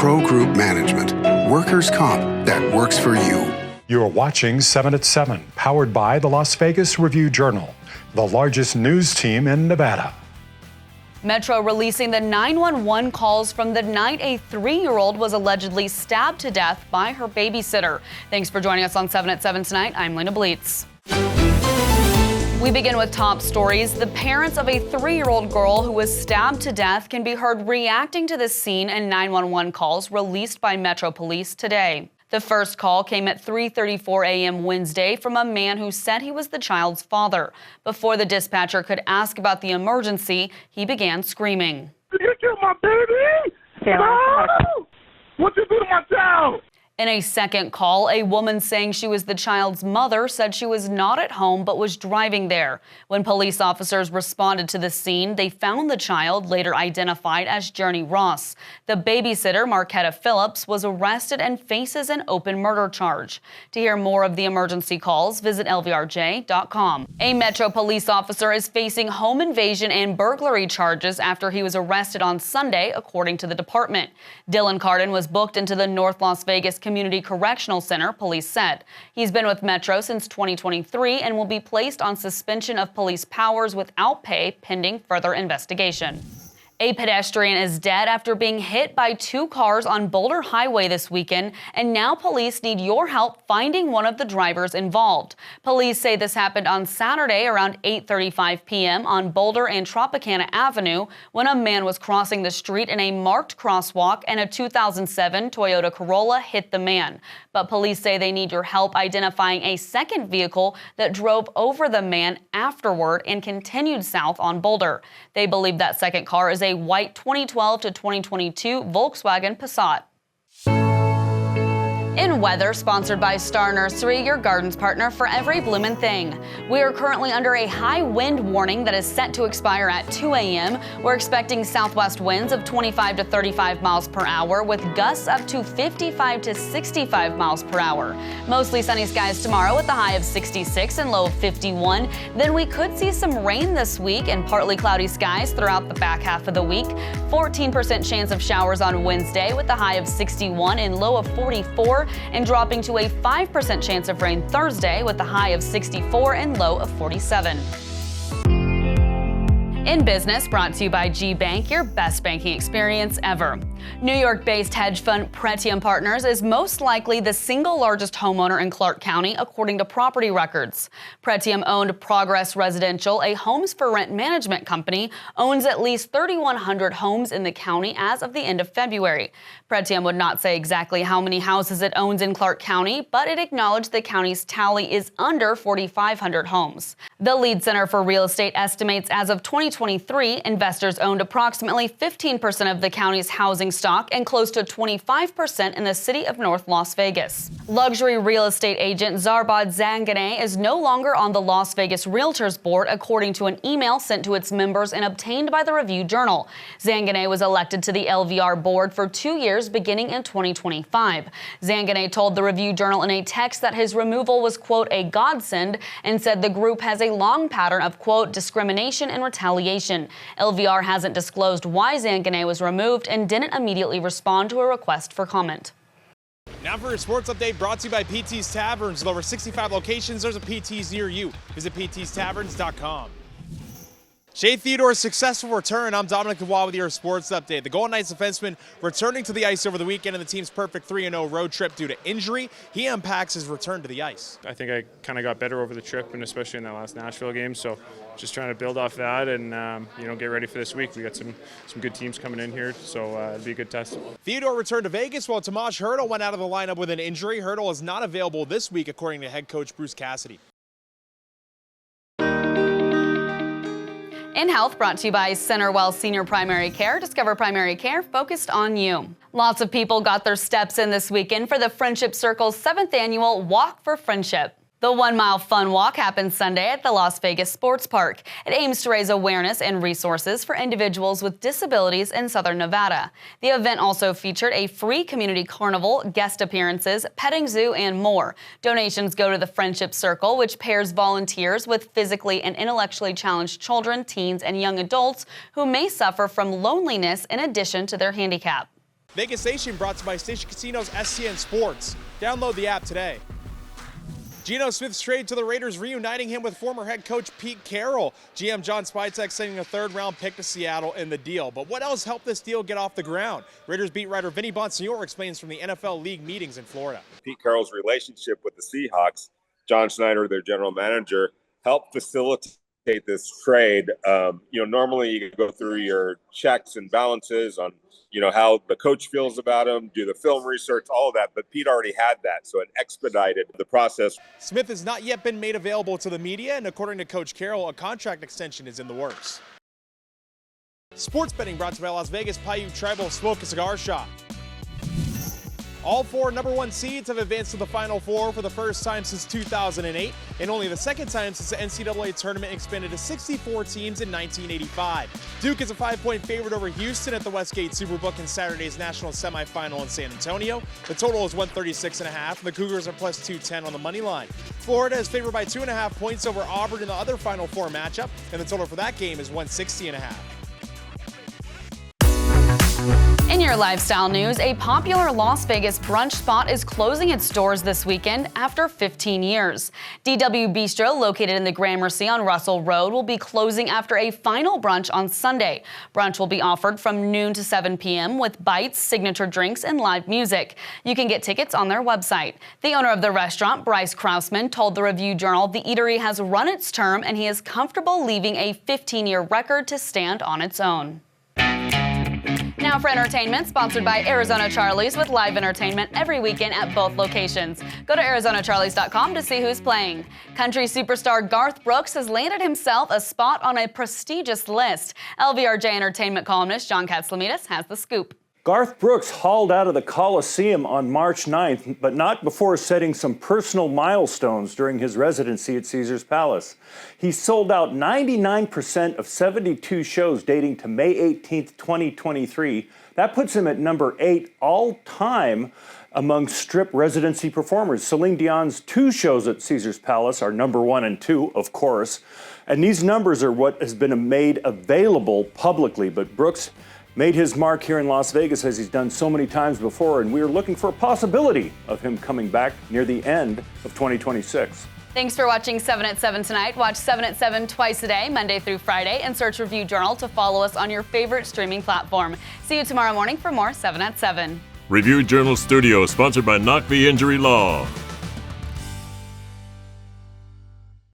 Pro Group Management. Workers' comp that works for you. You're watching 7 at 7, powered by the Las Vegas Review-Journal, the largest news team in Nevada. Metro releasing the 911 calls from the night a 3-year-old was allegedly stabbed to death by her babysitter. Thanks for joining us on 7 at 7 tonight. I'm Lena Bleetz. We begin with top stories. The parents of a 3-year-old girl who was stabbed to death can be heard reacting to this scene in 911 calls released by Metro Police today. The first call came at 3:34 a.m. Wednesday from a man who said he was the child's father. Before the dispatcher could ask about the emergency, he began screaming. You killed my baby? No! What you do to my child? In a second call, a woman saying she was the child's mother said she was not at home but was driving there. When police officers responded to the scene, they found the child, later identified as Journey Ross. The babysitter, Marquetta Phillips, was arrested and faces an open murder charge. To hear more of the emergency calls, visit lvrj.com. A Metro police officer is facing home invasion and burglary charges after he was arrested on Sunday, according to the department. Dylan Carden was booked into the North Las Vegas Community Correctional Center, police said. He's been with Metro since 2023 and will be placed on suspension of police powers without pay pending further investigation. A pedestrian is dead after being hit by 2 cars on Boulder Highway this weekend, and now police need your help finding one of the drivers involved. Police say this happened on Saturday around 8:35 p.m. on Boulder and Tropicana Avenue when a man was crossing the street in a marked crosswalk and a 2007 Toyota Corolla hit the man. But police say they need your help identifying a second vehicle that drove over the man afterward and continued south on Boulder. They believe that second car is a white 2012 to 2022 Volkswagen Passat. In weather, sponsored by Star Nursery, your garden's partner for every bloomin' thing. We are currently under a high wind warning that is set to expire at 2 a.m. We're expecting southwest winds of 25 to 35 miles per hour with gusts up to 55 to 65 miles per hour. Mostly sunny skies tomorrow with a high of 66 and low of 51. Then we could see some rain this week and partly cloudy skies throughout the back half of the week. 14% chance of showers on Wednesday with a high of 61 and low of 44. And dropping to a 5% chance of rain Thursday with a high of 64 and low of 47. In business, brought to you by G-Bank, your best banking experience ever. New York-based hedge fund Pretium Partners is most likely the single largest homeowner in Clark County, according to property records. Pretium owned Progress Residential, a homes for rent management company, owns at least 3,100 homes in the county as of the end of February. Pretium would not say exactly how many houses it owns in Clark County, but it acknowledged the county's tally is under 4,500 homes. The Lead Center for Real Estate estimates as of 2023, investors owned approximately 15% of the county's housing stock and close to 25% in the city of North Las Vegas. Luxury real estate agent Zarbad Zanganeh is no longer on the Las Vegas Realtors board, according to an email sent to its members and obtained by the Review-Journal. Zanganeh was elected to the LVR board for 2 years beginning in 2025. Zanganeh told the Review-Journal in a text that his removal was, quote, a godsend, and said the group has a long pattern of, quote, discrimination and retaliation. LVR hasn't disclosed why Zanganeh was removed and didn't immediately respond to a request for comment. Now for your sports update, brought to you by PT's Taverns. With over 65 locations, there's a PT's near you. Visit ptstaverns.com. Shea Theodore's successful return. I'm Dominic Dubois with your sports update. The Golden Knights defenseman returning to the ice over the weekend in the team's perfect 3-0 road trip due to injury. He unpacks his return to the ice. I think I kind of got better over the trip, and especially in that last Nashville game. So just trying to build off that and get ready for this week. We got some good teams coming in here, so it'll be a good test. Theodore returned to Vegas while Tomas Hertl went out of the lineup with an injury. Hertl is not available this week, according to head coach Bruce Cassidy. In health, brought to you by Centerwell Senior Primary Care. Discover primary care focused on you. Lots of people got their steps in this weekend for the Friendship Circle's 7th annual Walk for Friendship. The 1-mile fun walk happens Sunday at the Las Vegas Sports Park. It aims to raise awareness and resources for individuals with disabilities in Southern Nevada. The event also featured a free community carnival, guest appearances, petting zoo, and more. Donations go to the Friendship Circle, which pairs volunteers with physically and intellectually challenged children, teens, and young adults who may suffer from loneliness in addition to their handicap. Vegas Station brought to you by Station Casinos SCN Sports. Download the app today. Geno Smith's trade to the Raiders reuniting him with former head coach Pete Carroll. GM John Spytek sending a third-round pick to Seattle in the deal. But what else helped this deal get off the ground? Raiders beat writer Vinny Bonsignore explains from the NFL League meetings in Florida. Pete Carroll's relationship with the Seahawks, John Schneider, their general manager, helped facilitate this trade. Normally you go through your checks and balances on how the coach feels about him, do the film research, all of that. But Pete already had that, so it expedited the process. Smith has not yet been made available to the media, and according to Coach Carroll, a contract extension is in the works. Sports betting brought to you by Las Vegas Paiute Tribal Smoke and Cigar Shop. All 4 #1 seeds have advanced to the Final Four for the first time since 2008, and only the second time since the NCAA tournament expanded to 64 teams in 1985. Duke is a 5-point favorite over Houston at the Westgate Superbook in Saturday's national semifinal in San Antonio. The total is 136.5, and the Cougars are plus 210 on the money line. Florida is favored by 2.5 points over Auburn in the other Final Four matchup, and the total for that game is 160.5. In your lifestyle news, a popular Las Vegas brunch spot is closing its doors this weekend after 15 years. DW Bistro, located in the Gramercy on Russell Road, will be closing after a final brunch on Sunday. Brunch will be offered from noon to 7 p.m. with bites, signature drinks, and live music. You can get tickets on their website. The owner of the restaurant, Bryce Krausman, told the Review-Journal the eatery has run its term and he is comfortable leaving a 15-year record to stand on its own. Now for entertainment, sponsored by Arizona Charlie's with live entertainment every weekend at both locations. Go to ArizonaCharlies.com to see who's playing. Country superstar Garth Brooks has landed himself a spot on a prestigious list. LVRJ entertainment columnist John Katzlamidas has the scoop. Garth Brooks hauled out of the Coliseum on March 9th, but not before setting some personal milestones during his residency at Caesars Palace. He sold out 99% of 72 shows dating to May 18th, 2023. That puts him at number 8 all-time among Strip residency performers. Celine Dion's 2 shows at Caesars Palace are number 1 and 2, of course. And these numbers are what has been made available publicly, but Brooks made his mark here in Las Vegas as he's done so many times before, and we're looking for a possibility of him coming back near the end of 2026. Thanks for watching 7 at 7 tonight. Watch 7 at 7 twice a day, Monday through Friday, and search Review-Journal to follow us on your favorite streaming platform. See you tomorrow morning for more 7 at 7. Review-Journal Studio, sponsored by Knock v. Injury Law.